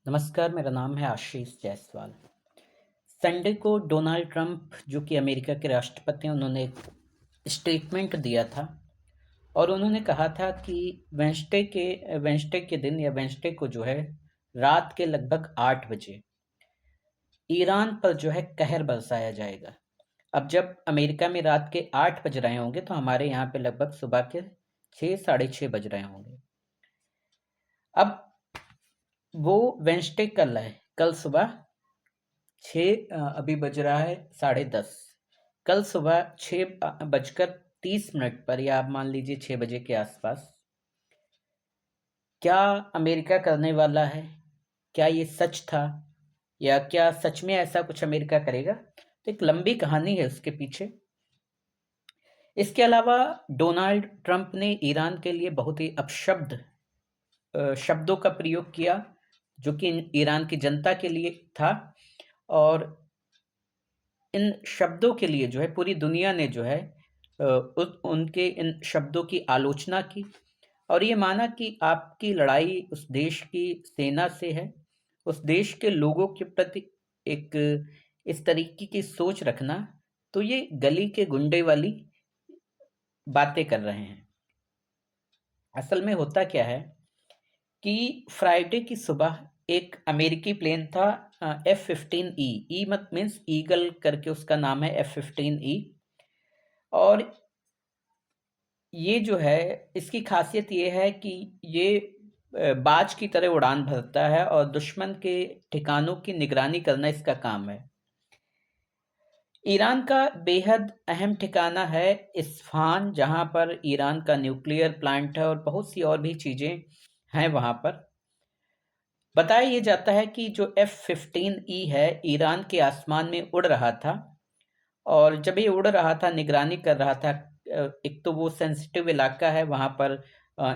नमस्कार, मेरा नाम है आशीष जायसवाल। संडे को डोनाल्ड ट्रंप जो कि अमेरिका के राष्ट्रपति हैं, उन्होंने एक स्टेटमेंट दिया था और उन्होंने कहा था कि वेडनेसडे के दिन या वेडनेसडे को जो है रात के लगभग 8 बजे ईरान पर जो है कहर बरसाया जाएगा। अब जब अमेरिका में रात के 8 बज रहे होंगे तो हमारे यहाँ पे लगभग सुबह के 6 साढ़े 6 बज रहे होंगे। अब वो वेडनेसडे कल है, कल सुबह अभी बज रहा है 10:30। कल सुबह 6:30 पर या आप मान लीजिए 6 बजे के आसपास क्या अमेरिका करने वाला है? क्या ये सच था या क्या सच में ऐसा कुछ अमेरिका करेगा? तो एक लंबी कहानी है उसके पीछे। इसके अलावा डोनाल्ड ट्रंप ने ईरान के लिए बहुत ही अपशब्द शब्दों का प्रयोग किया जो कि ईरान की जनता के लिए था, और इन शब्दों के लिए जो है पूरी दुनिया ने जो है उनके इन शब्दों की आलोचना की और ये माना कि आपकी लड़ाई उस देश की सेना से है, उस देश के लोगों के प्रति एक इस तरीके की सोच रखना, तो ये गली के गुंडे वाली बातें कर रहे हैं। असल में होता क्या है कि फ्राइडे की सुबह एक अमेरिकी प्लेन था, F-15E। ई मत मीन्स ईगल करके उसका नाम है, F-15E। और ये जो है इसकी खासियत ये है कि ये बाज की तरह उड़ान भरता है और दुश्मन के ठिकानों की निगरानी करना इसका काम है। ईरान का बेहद अहम ठिकाना है इस्फहान, जहां पर ईरान का न्यूक्लियर प्लांट है और बहुत सी और भी चीजें हैं वहां पर। बताया ये जाता है कि जो F-15E है ईरान के आसमान में उड़ रहा था, और जब ये उड़ रहा था निगरानी कर रहा था। एक तो वो सेंसिटिव इलाका है वहाँ पर।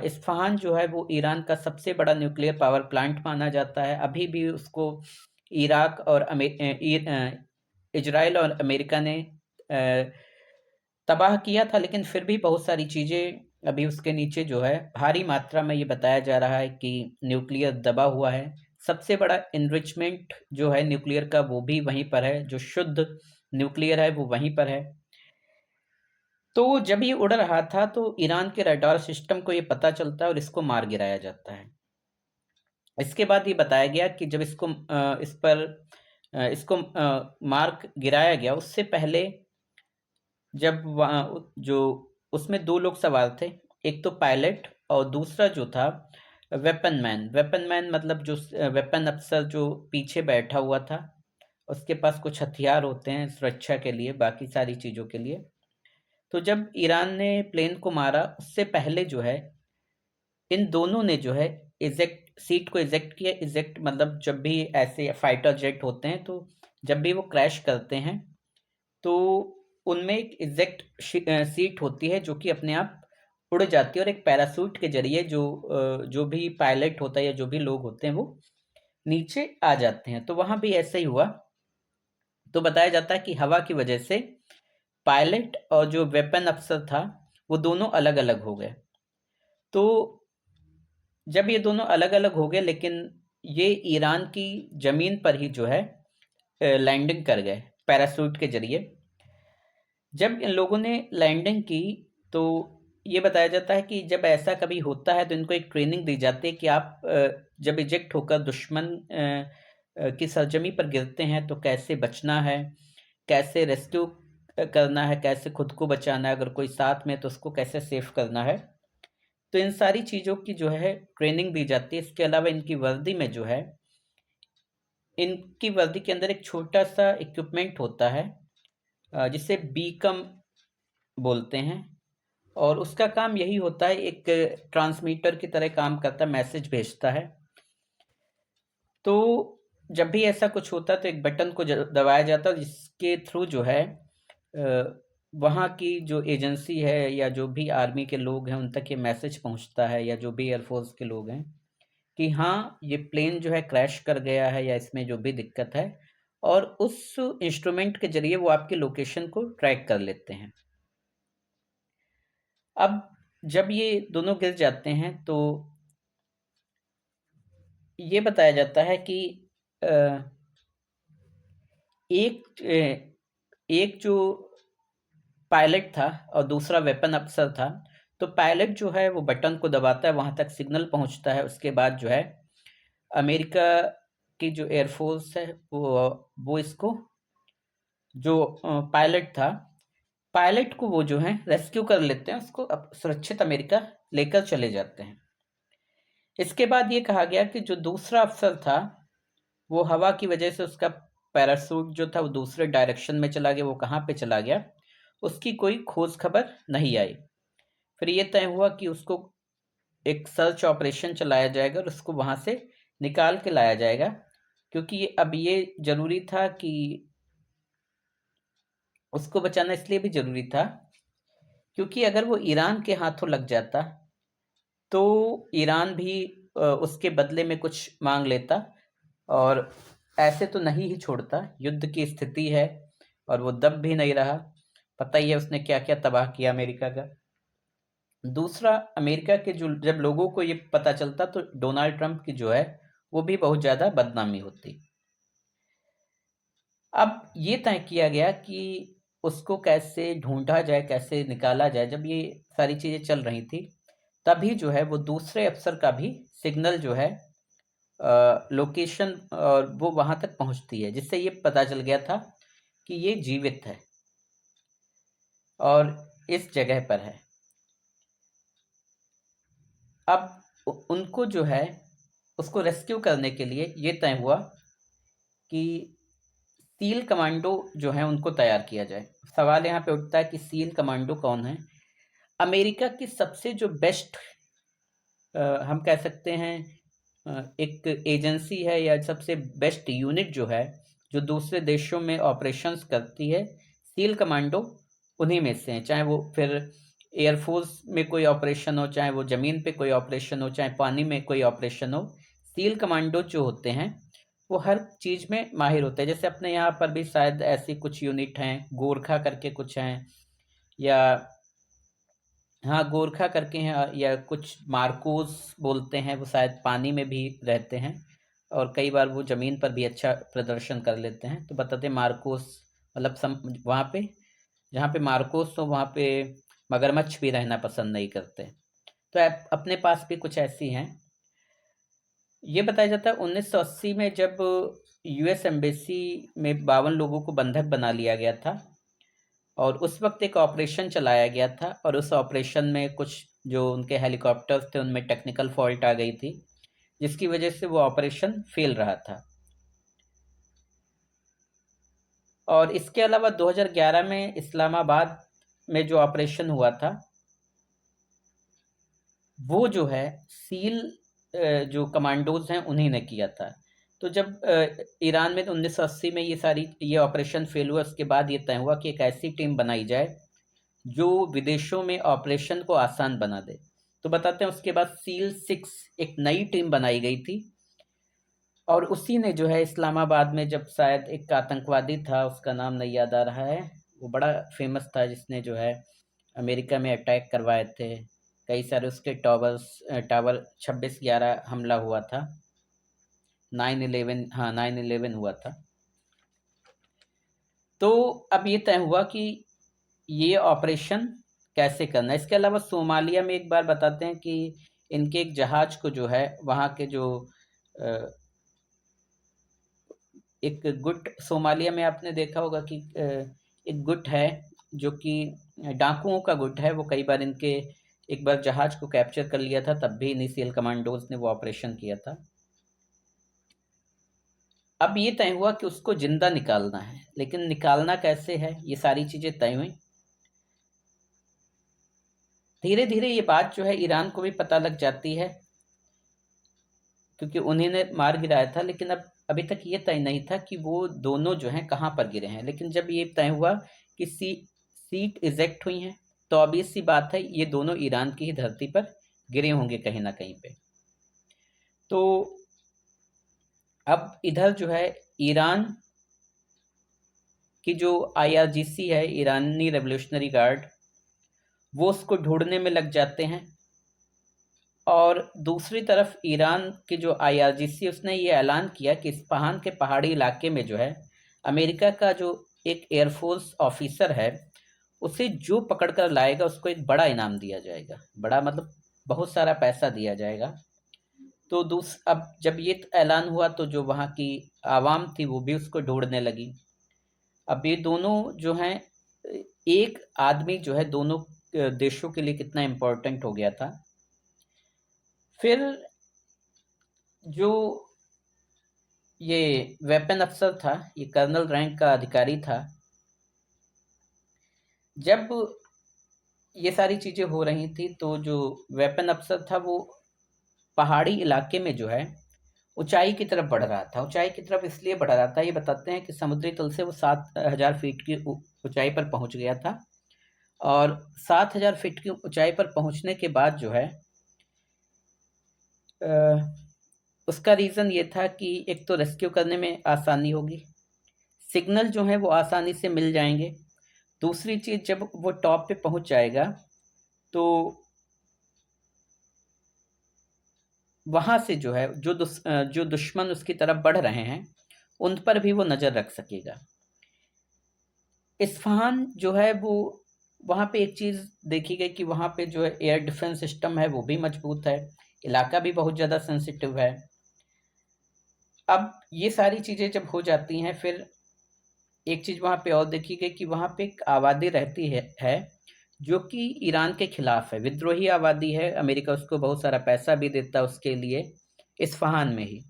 इस्फहान जो है वो ईरान का सबसे बड़ा न्यूक्लियर पावर प्लांट माना जाता है। अभी भी उसको इराक और इजराइल और अमेरिका ने तबाह किया था, लेकिन फिर भी बहुत सारी चीज़ें अभी उसके नीचे जो है भारी मात्रा में ये बताया जा रहा है कि न्यूक्लियर दबा हुआ है। सबसे बड़ा इनरिचमेंट जो है न्यूक्लियर का वो भी वहीं पर है, जो शुद्ध न्यूक्लियर है वो वहीं पर है। तो जब ये उड़ रहा था तो ईरान के रडार सिस्टम को ये पता चलता है और इसको मार गिराया जाता है। इसके बाद ये बताया गया कि जब इसको मार गिराया गया, उससे पहले जब जो उसमें दो लोग सवार थे, एक तो पायलट और दूसरा जो था वेपन मैन मतलब जो वेपन अफसर जो पीछे बैठा हुआ था, उसके पास कुछ हथियार होते हैं सुरक्षा के लिए, बाकी सारी चीज़ों के लिए। तो जब ईरान ने प्लेन को मारा उससे पहले जो है इन दोनों ने जो है इजेक्ट सीट को इजेक्ट किया। इजेक्ट मतलब जब भी ऐसे फाइटर जेट होते हैं तो जब भी वो क्रैश करते हैं तो उनमें एक इजेक्ट सीट होती है जो कि अपने आप उड़ जाती है, और एक पैरासूट के जरिए जो भी पायलट होता है या जो भी लोग होते हैं वो नीचे आ जाते हैं। तो वहां भी ऐसा ही हुआ। तो बताया जाता है कि हवा की वजह से पायलट और जो वेपन अफसर था वो दोनों अलग अलग हो गए। तो जब ये दोनों अलग अलग हो गए, लेकिन ये ईरान की जमीन पर ही जो है लैंडिंग कर गए पैरासूट के जरिए। जब इन लोगों ने लैंडिंग की तो ये बताया जाता है कि जब ऐसा कभी होता है तो इनको एक ट्रेनिंग दी जाती है कि आप जब इजेक्ट होकर दुश्मन की सरजमी पर गिरते हैं तो कैसे बचना है, कैसे रेस्क्यू करना है, कैसे खुद को बचाना है, अगर कोई साथ में तो उसको कैसे सेफ करना है। तो इन सारी चीज़ों की जो है ट्रेनिंग दी जाती है। इसके अलावा इनकी वर्दी के अंदर एक छोटा सा इक्विपमेंट होता है जिसे बीकम बोलते हैं, और उसका काम यही होता है, एक ट्रांसमीटर की तरह काम करता है, मैसेज भेजता है। तो जब भी ऐसा कुछ होता है तो एक बटन को दबाया जाता है जिसके थ्रू जो है वहाँ की जो एजेंसी है या जो भी आर्मी के लोग हैं उन तक ये मैसेज पहुँचता है, या जो भी एयरफोर्स के लोग हैं कि हाँ ये प्लेन जो है क्रैश कर गया है या इसमें जो भी दिक्कत है, और उस इंस्ट्रूमेंट के जरिए वो आपकी लोकेशन को ट्रैक कर लेते हैं। अब जब ये दोनों गिर जाते हैं तो ये बताया जाता है कि अ, एक एक जो पायलट था और दूसरा वेपन अफसर था। तो पायलट जो है वो बटन को दबाता है, वहाँ तक सिग्नल पहुँचता है। उसके बाद जो है अमेरिका की जो एयरफोर्स है वो इसको जो पायलट था, पायलट को वो जो है रेस्क्यू कर लेते हैं, उसको सुरक्षित अमेरिका लेकर चले जाते हैं। इसके बाद ये कहा गया कि जो दूसरा अफसर था वो हवा की वजह से उसका पैराशूट जो था वो दूसरे डायरेक्शन में चला गया। वो कहाँ पे चला गया उसकी कोई खोज खबर नहीं आई। फिर ये तय हुआ कि उसको एक सर्च ऑपरेशन चलाया जाएगा और उसको वहां से निकाल के लाया जाएगा, क्योंकि अब ये जरूरी था कि उसको बचाना इसलिए भी जरूरी था क्योंकि अगर वो ईरान के हाथों लग जाता तो ईरान भी उसके बदले में कुछ मांग लेता और ऐसे तो नहीं ही छोड़ता। युद्ध की स्थिति है और वो दब भी नहीं रहा। पता ही है उसने क्या क्या तबाह किया अमेरिका का। दूसरा, अमेरिका के जो जब लोगों को ये पता चलता तो डोनाल्ड ट्रंप की जो है वो भी बहुत ज़्यादा बदनामी होती। अब ये तय किया गया कि उसको कैसे ढूंढा जाए, कैसे निकाला जाए। जब ये सारी चीज़ें चल रही थी तभी जो है वो दूसरे अफसर का भी सिग्नल जो है लोकेशन और वो वहां तक पहुंचती है, जिससे ये पता चल गया था कि ये जीवित है और इस जगह पर है। अब उनको जो है उसको रेस्क्यू करने के लिए ये तय हुआ कि सील कमांडो जो है उनको तैयार किया जाए। सवाल यहाँ पे उठता है कि सील कमांडो कौन है। अमेरिका की सबसे जो बेस्ट हम कह सकते हैं एक एजेंसी है या सबसे बेस्ट यूनिट जो है जो दूसरे देशों में ऑपरेशंस करती है, सील कमांडो उन्हीं में से हैं। चाहे वो फिर एयरफोर्स में कोई ऑपरेशन हो, चाहे वो ज़मीन पे कोई ऑपरेशन हो, चाहे पानी में कोई ऑपरेशन हो, सील कमांडो जो होते हैं वो हर चीज़ में माहिर होते हैं। जैसे अपने यहाँ पर भी शायद ऐसी कुछ यूनिट हैं, गोरखा करके कुछ हैं, या हाँ गोरखा करके हैं, या कुछ मार्कोस बोलते हैं, वो शायद पानी में भी रहते हैं और कई बार वो ज़मीन पर भी अच्छा प्रदर्शन कर लेते हैं। तो बताते हैं मार्कोस मतलब वहाँ पे जहाँ पे मार्कोस हो वहाँ पे मगरमच्छ भी रहना पसंद नहीं करते। तो अपने पास भी कुछ ऐसी हैं। ये बताया जाता है 1980 में जब यूएस एम्बेसी में 52 लोगों को बंधक बना लिया गया था और उस वक्त एक ऑपरेशन चलाया गया था और उस ऑपरेशन में कुछ जो उनके हेलीकॉप्टर्स थे उनमें टेक्निकल फॉल्ट आ गई थी, जिसकी वजह से वो ऑपरेशन फेल रहा था। और इसके अलावा 2011 में इस्लामाबाद में जो ऑपरेशन हुआ था वो जो है सील जो कमांडोज हैं उन्हीं ने किया था। तो जब ईरान में तो 1980 में ये ऑपरेशन फेल हुआ, उसके बाद ये तय हुआ कि एक ऐसी टीम बनाई जाए जो विदेशों में ऑपरेशन को आसान बना दे। तो बताते हैं उसके बाद सील 6 एक नई टीम बनाई गई थी और उसी ने जो है इस्लामाबाद में जब शायद एक आतंकवादी था, उसका नाम नहीं याद आ रहा है, वो बड़ा फेमस था जिसने जो है अमेरिका में अटैक करवाए थे कई सारे उसके टावर 26/11 हमला हुआ था, 9/11, हाँ 9/11 हुआ था। तो अब ये तय हुआ कि ये ऑपरेशन कैसे करना है। इसके अलावा सोमालिया में एक बार बताते हैं कि इनके एक जहाज को जो है वहाँ के जो अ, एक गुट सोमालिया में आपने देखा होगा कि एक गुट है जो कि डाकुओं का गुट है। वो कई बार इनके एक बार जहाज को कैप्चर कर लिया था, तब भी इनिशियल कमांडोज ने वो ऑपरेशन किया था। अब ये तय हुआ कि उसको जिंदा निकालना है, लेकिन निकालना कैसे है ये सारी चीजें तय हुई। धीरे धीरे ये बात जो है ईरान को भी पता लग जाती है क्योंकि उन्हीं ने मार गिराया था, लेकिन अब अभी तक ये तय नहीं था कि वो दोनों जो हैं कहाँ पर गिरे हैं। लेकिन जब ये तय हुआ कि सीट इजेक्ट हुई हैं तो ऑब्वियस सी बात है ये दोनों ईरान की ही धरती पर गिरे होंगे कहीं ना कहीं पे। तो अब इधर जो है ईरान की जो आईआरजीसी है, ईरानी रेवोल्यूशनरी गार्ड, वो उसको ढूंढने में लग जाते हैं और दूसरी तरफ ईरान की जो IRGC उसने ये ऐलान किया कि इस्पाहान के पहाड़ी इलाके में जो है अमेरिका का जो एक एयरफोर्स ऑफिसर है उसे जो पकड़ कर लाएगा उसको एक बड़ा इनाम दिया जाएगा। बड़ा मतलब बहुत सारा पैसा दिया जाएगा। तो अब जब ये ऐलान हुआ तो जो वहाँ की आवाम थी वो भी उसको ढूंढने लगी। अब ये दोनों जो हैं, एक आदमी जो है दोनों देशों के लिए कितना इम्पोर्टेंट हो गया था। फिर जो ये वेपन अफसर था, ये कर्नल रैंक का अधिकारी था। जब ये सारी चीज़ें हो रही थी तो जो वेपन अफसर था वो पहाड़ी इलाके में जो है ऊंचाई की तरफ बढ़ रहा था। ऊंचाई की तरफ इसलिए बढ़ रहा था, ये बताते हैं कि समुद्री तल से वो 7,000 फीट की ऊंचाई पर पहुंच गया था। और 7,000 फीट की ऊंचाई पर पहुंचने के बाद जो है उसका रीज़न ये था कि एक तो रेस्क्यू करने में आसानी होगी, सिग्नल जो है वो आसानी से मिल जाएंगे। दूसरी चीज़, जब वो टॉप पे पहुंच जाएगा तो वहाँ से जो है जो दुश्मन उसकी तरफ बढ़ रहे हैं उन पर भी वो नज़र रख सकेगा। इस्फहान जो है वो वहाँ पे एक चीज़ देखी गई कि वहाँ पे जो है एयर डिफेंस सिस्टम है वो भी मजबूत है, इलाका भी बहुत ज़्यादा सेंसिटिव है। अब ये सारी चीज़ें जब हो जाती हैं, फिर एक चीज़ वहाँ पे और देखी गई कि वहाँ पे एक आबादी रहती है जो कि ईरान के खिलाफ है, विद्रोही आबादी है। अमेरिका उसको बहुत सारा पैसा भी देता है उसके लिए, इस्फहान में ही।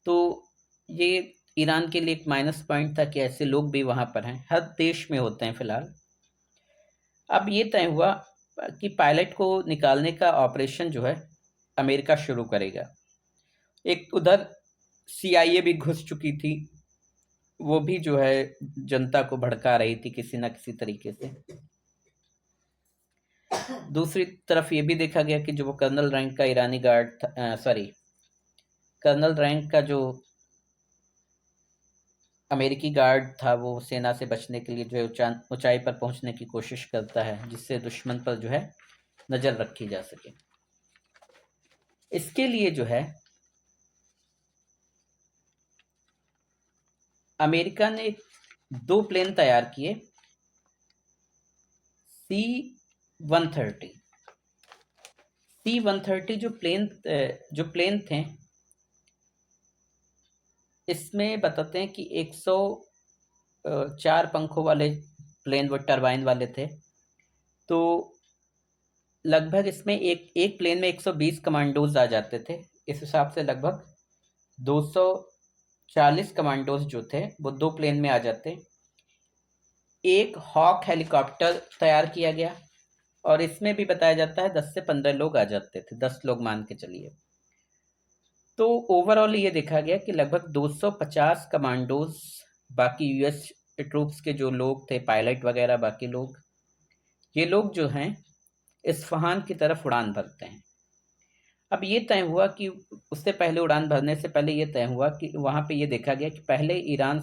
तो ये ईरान के लिए एक माइनस पॉइंट था कि ऐसे लोग भी वहाँ पर हैं, हर देश में होते हैं फिलहाल। अब ये तय हुआ कि पायलट को निकालने का ऑपरेशन जो है अमेरिका शुरू करेगा। एक उधर CIA भी घुस चुकी थी, वो भी जो है जनता को भड़का रही थी किसी ना किसी तरीके से। दूसरी तरफ ये भी देखा गया कि जो वो कर्नल रैंक का ईरानी गार्ड था, कर्नल रैंक का जो अमेरिकी गार्ड था, वो सेना से बचने के लिए जो है ऊंचाई पर पहुंचने की कोशिश करता है जिससे दुश्मन पर जो है नज़र रखी जा सके। इसके लिए जो है अमेरिका ने 2 प्लेन तैयार किए, C-130। C-130 जो प्लेन थे, इसमें बताते हैं कि 104 पंखों वाले प्लेन, वो टरबाइन वाले थे। तो लगभग इसमें एक प्लेन में 120 कमांडोज आ जाते थे। इस हिसाब से लगभग 240 कमांडोज जो थे वो 2 प्लेन में आ जाते। एक हॉक हेलीकॉप्टर तैयार किया गया और इसमें भी बताया जाता है 10 से 15 लोग आ जाते थे, 10 लोग मान के चलिए। तो ओवरऑल ये देखा गया कि लगभग 250 कमांडोज, बाकी US ट्रूप्स के जो लोग थे, पायलट वगैरह, बाकी लोग, ये लोग जो हैं इस्फहान की तरफ उड़ान भरते हैं। अब ये तय हुआ कि उससे पहले, उड़ान भरने से पहले ये तय हुआ कि वहाँ पे ये देखा गया कि पहले ईरान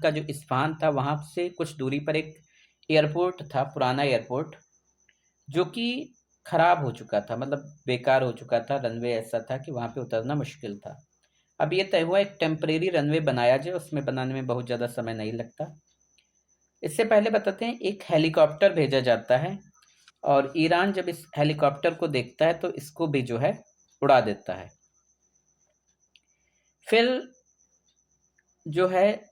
का जो इस्फहान था वहाँ से कुछ दूरी पर एक एयरपोर्ट था, पुराना एयरपोर्ट, जो कि खराब हो चुका था, मतलब बेकार हो चुका था। रनवे ऐसा था कि वहाँ पे उतरना मुश्किल था। अब ये तय हुआ एक टेम्परेरी रनवे बनाया जाए, उसमें बनाने में बहुत ज़्यादा समय नहीं लगता। इससे पहले बताते हैं एक हेलीकॉप्टर भेजा जाता है और ईरान जब इस हेलीकॉप्टर को देखता है तो इसको भी जो है उड़ा देता है। फिर जो है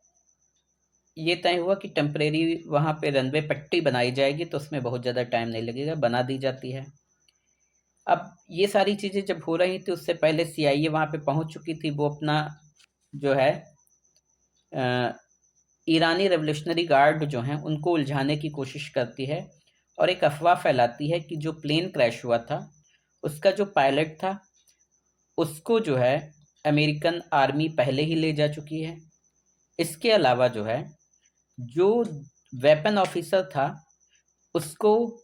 ये तय हुआ कि टेम्परेरी वहाँ पे रनवे पट्टी बनाई जाएगी, तो उसमें बहुत ज़्यादा टाइम नहीं लगेगा, बना दी जाती है। अब ये सारी चीज़ें जब हो रही थी, उससे पहले CIA वहाँ पे पहुँच चुकी थी। वो अपना जो है ईरानी रेवोल्यूशनरी गार्ड जो हैं उनको उलझाने की कोशिश करती है और एक अफवाह फैलाती है कि जो प्लेन क्रैश हुआ था उसका जो पायलट था उसको जो है अमेरिकन आर्मी पहले ही ले जा चुकी है। इसके अलावा जो है जो वेपन ऑफिसर था उसको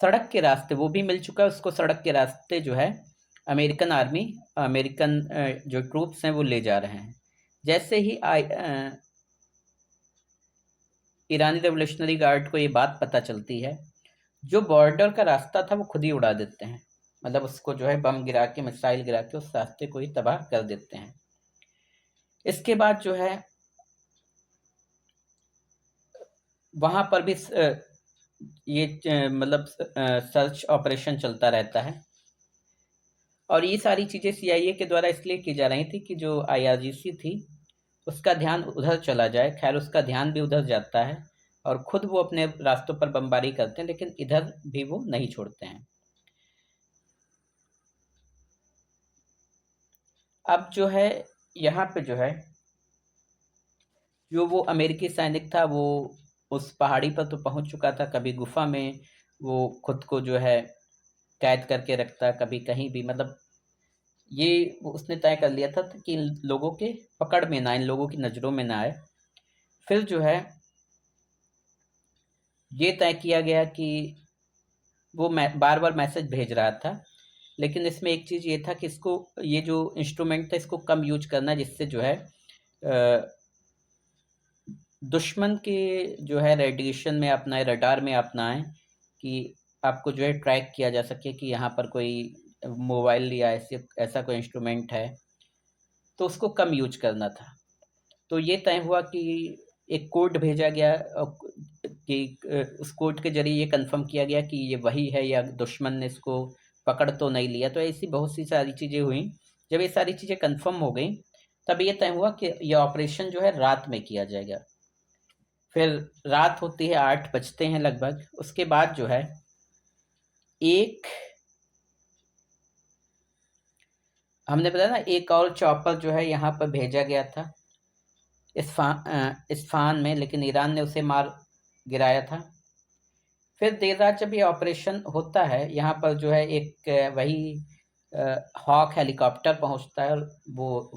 सड़क के रास्ते, वो भी मिल चुका है उसको, सड़क के रास्ते जो है अमेरिकन जो ट्रूप्स हैं वो ले जा रहे हैं। जैसे ही ईरानी रेवोल्यूशनरी गार्ड को ये बात पता चलती है जो बॉर्डर का रास्ता था वो खुद ही उड़ा देते हैं, मतलब उसको जो है बम गिरा के, मिसाइल गिरा के उस रास्ते को ही तबाह कर देते हैं। इसके बाद जो है वहाँ पर भी ये मतलब सर्च ऑपरेशन चलता रहता है। और ये सारी चीज़ें सीआईए के द्वारा इसलिए की जा रही थी कि जो आईआरजीसी थी उसका ध्यान उधर चला जाए। खैर उसका ध्यान भी उधर जाता है और खुद वो अपने रास्तों पर बमबारी करते हैं, लेकिन इधर भी वो नहीं छोड़ते हैं। अब जो है यहाँ पे जो है जो वो अमेरिकी सैनिक था वो उस पहाड़ी पर तो पहुंच चुका था, कभी गुफा में वो खुद को जो है कैद करके रखता, कभी कहीं भी, मतलब ये उसने तय कर लिया था कि इन लोगों के पकड़ में ना, इन लोगों की नज़रों में ना आए। फिर जो है ये तय किया गया कि वो बार बार मैसेज भेज रहा था, लेकिन इसमें एक चीज़ ये था कि इसको, ये जो इंस्ट्रूमेंट था इसको कम यूज करना, जिससे जो है दुश्मन के जो है रेडिएशन में अपनाए, रडार में अपनाएं, कि आपको जो है ट्रैक किया जा सके कि यहाँ पर कोई मोबाइल या ऐसे ऐसा कोई इंस्ट्रूमेंट है, तो उसको कम यूज करना था। तो ये तय हुआ कि एक कोड भेजा गया कि उस कोड के जरिए ये कंफर्म किया गया कि ये वही है या दुश्मन ने इसको पकड़ तो नहीं लिया। तो ऐसी बहुत सी सारी चीज़ें हुई। जब ये सारी चीज़ें कंफर्म हो गई तब ये तय हुआ कि यह ऑपरेशन जो है रात में किया जाएगा। फिर रात होती है, 8 बजते हैं लगभग। उसके बाद जो है एक, हमने बताया ना, एक और चॉपर जो है यहाँ पर भेजा गया था इस्फान में, लेकिन ईरान ने उसे मार गिराया था। फिर देर रात जब ये ऑपरेशन होता है यहाँ पर जो है एक वही हॉक हेलीकॉप्टर पहुँचता है, और वो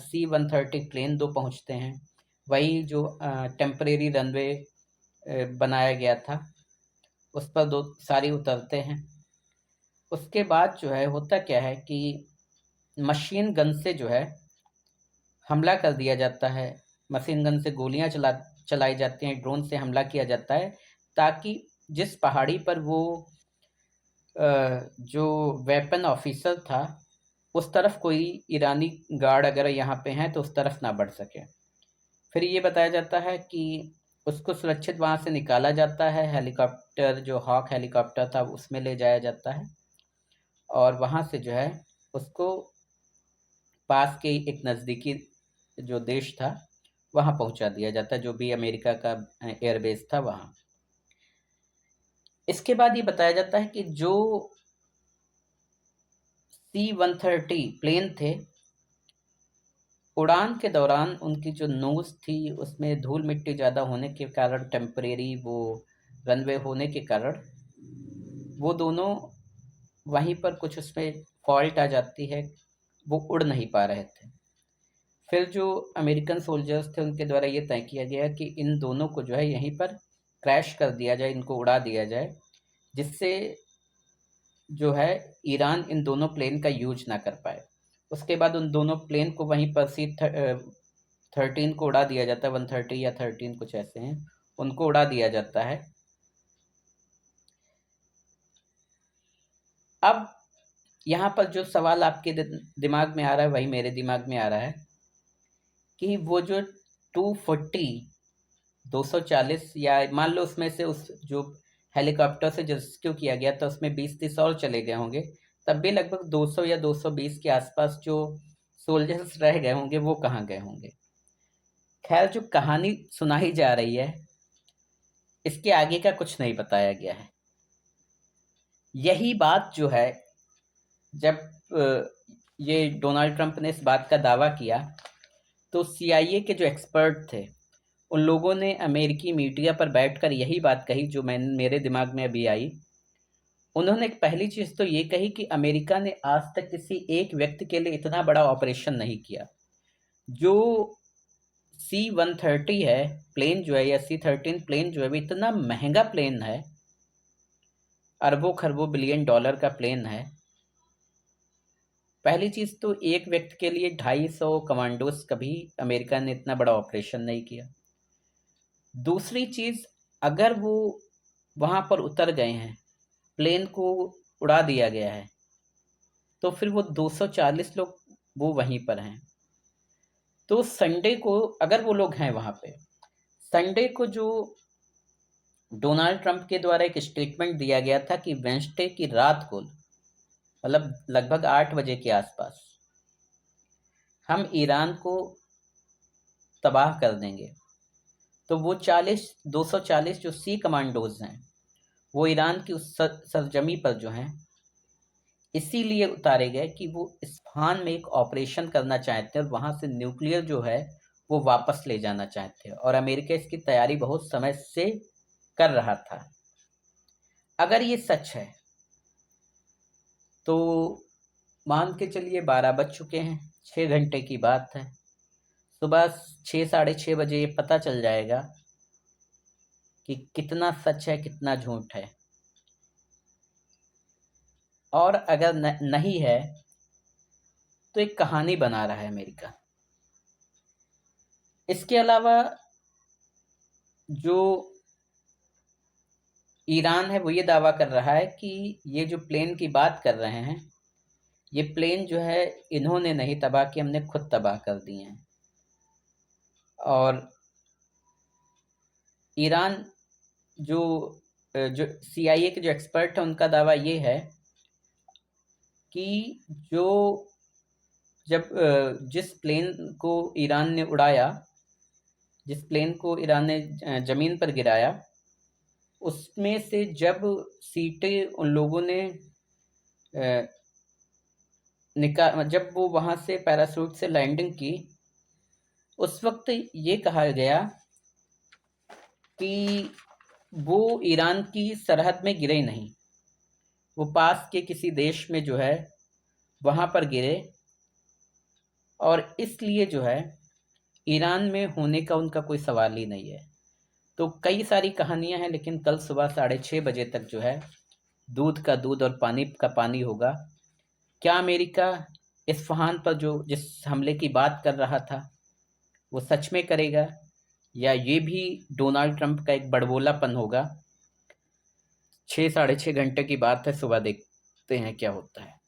C-130 प्लेन 2 पहुँचते हैं, वही जो टेम्परेरी रनवे बनाया गया था उस पर 2 सारी उतरते हैं। उसके बाद जो है होता क्या है कि मशीन गन से जो है हमला कर दिया जाता है, मशीन गन से गोलियां चलाई जाती हैं, ड्रोन से हमला किया जाता है, ताकि जिस पहाड़ी पर वो जो वेपन ऑफिसर था उस तरफ कोई ईरानी गार्ड अगर यहाँ पे हैं तो उस तरफ ना बढ़ सके। फिर ये बताया जाता है कि उसको सुरक्षित वहाँ से निकाला जाता है, हेलीकॉप्टर जो हॉक हेलीकॉप्टर था उसमें ले जाया जाता है, और वहाँ से जो है उसको पास के एक नज़दीकी जो देश था वहाँ पहुँचा दिया जाता है, जो भी अमेरिका का एयरबेस था वहाँ। इसके बाद ये बताया जाता है कि जो C-130 प्लेन थे, उड़ान के दौरान उनकी जो नोज़ थी उसमें धूल मिट्टी ज़्यादा होने के कारण, टेम्परेरी वो रनवे होने के कारण, वो दोनों वहीं पर कुछ उसमें फॉल्ट आ जाती है, वो उड़ नहीं पा रहे थे। फिर जो अमेरिकन सोल्जर्स थे उनके द्वारा ये तय किया गया कि इन दोनों को जो है यहीं पर क्रैश कर दिया जाए, इनको उड़ा दिया जाए, जिससे जो है ईरान इन दोनों प्लेन का यूज ना कर पाए। उसके बाद उन दोनों प्लेन को वहीं पर C-13 को उड़ा दिया जाता है, 130 या 13 कुछ ऐसे हैं, उनको उड़ा दिया जाता है। अब यहाँ पर जो सवाल आपके दिमाग में आ रहा है वही मेरे दिमाग में आ रहा है कि वो जो 240 या मान लो उसमें से उस जो हेलीकॉप्टर से रेस्क्यू किया गया था उसमें 20-30 और चले गए होंगे, तब भी लगभग 200 या 220 के आसपास जो सोल्जर्स रह गए होंगे वो कहाँ गए होंगे। खैर जो कहानी सुनाई जा रही है इसके आगे का कुछ नहीं बताया गया है। यही बात जो है जब ये डोनाल्ड ट्रंप ने इस बात का दावा किया तो सीआईए के जो एक्सपर्ट थे उन लोगों ने अमेरिकी मीडिया पर बैठकर यही बात कही जो मेरे दिमाग में अभी आई। उन्होंने एक पहली चीज़ तो ये कही कि अमेरिका ने आज तक किसी एक व्यक्ति के लिए इतना बड़ा ऑपरेशन नहीं किया। जो C-130 है प्लेन जो है, या C-13 प्लेन जो है, वो इतना महंगा प्लेन है, अरबों खरबों बिलियन डॉलर का प्लेन है। पहली चीज़ तो एक व्यक्ति के लिए 250 कमांडोज कभी अमेरिका ने इतना बड़ा ऑपरेशन नहीं किया। दूसरी चीज़, अगर वो वहाँ पर उतर गए हैं, प्लेन को उड़ा दिया गया है, तो फिर वो 240 लोग वो वहीं पर हैं। तो संडे को अगर वो लोग हैं वहाँ पे, संडे को जो डोनाल्ड ट्रंप के द्वारा एक स्टेटमेंट दिया गया था कि वेडनेसडे की रात को, मतलब लगभग 8 बजे के आसपास, हम ईरान को तबाह कर देंगे। तो वो 240 जो सी कमांडोज हैं, वो ईरान की उस सरजमी पर जो हैं इसीलिए उतारे गए कि वो इस्फहान में एक ऑपरेशन करना चाहते हैं और वहाँ से न्यूक्लियर जो है वो वापस ले जाना चाहते हैं, और अमेरिका इसकी तैयारी बहुत समय से कर रहा था। अगर ये सच है तो मान के चलिए 12 बज चुके हैं, 6 घंटे की बात है। सुबह 6 साढ़े 6 बजे ये पता चल जाएगा कि कितना सच है कितना झूठ है। और अगर नहीं है तो एक कहानी बना रहा है अमेरिका। इसके अलावा जो ईरान है वो ये दावा कर रहा है कि ये जो प्लेन की बात कर रहे हैं, ये प्लेन जो है इन्होंने नहीं तबाह किए, हमने खुद तबाह कर दिए हैं। और ईरान जो जो CIA के जो एक्सपर्ट हैं उनका दावा ये है कि जो जब जिस प्लेन को ईरान ने उड़ाया, जिस प्लेन को ईरान ने ज़मीन पर गिराया, उसमें से जब सीटें उन लोगों ने जब वो वहाँ से पैराशूट से लैंडिंग की, उस वक्त ये कहा गया कि वो ईरान की सरहद में गिरे नहीं, वो पास के किसी देश में जो है वहाँ पर गिरे, और इसलिए जो है ईरान में होने का उनका कोई सवाल ही नहीं है। तो कई सारी कहानियां हैं, लेकिन कल सुबह 6:30 बजे तक जो है दूध का दूध और पानी का पानी होगा। क्या अमेरिका इस्फहान पर जो जिस हमले की बात कर रहा था वो सच में करेगा, या ये भी डोनाल्ड ट्रंप का एक बड़बोलापन होगा? 6 साढ़े 6 घंटे की बात है, सुबह देखते हैं क्या होता है।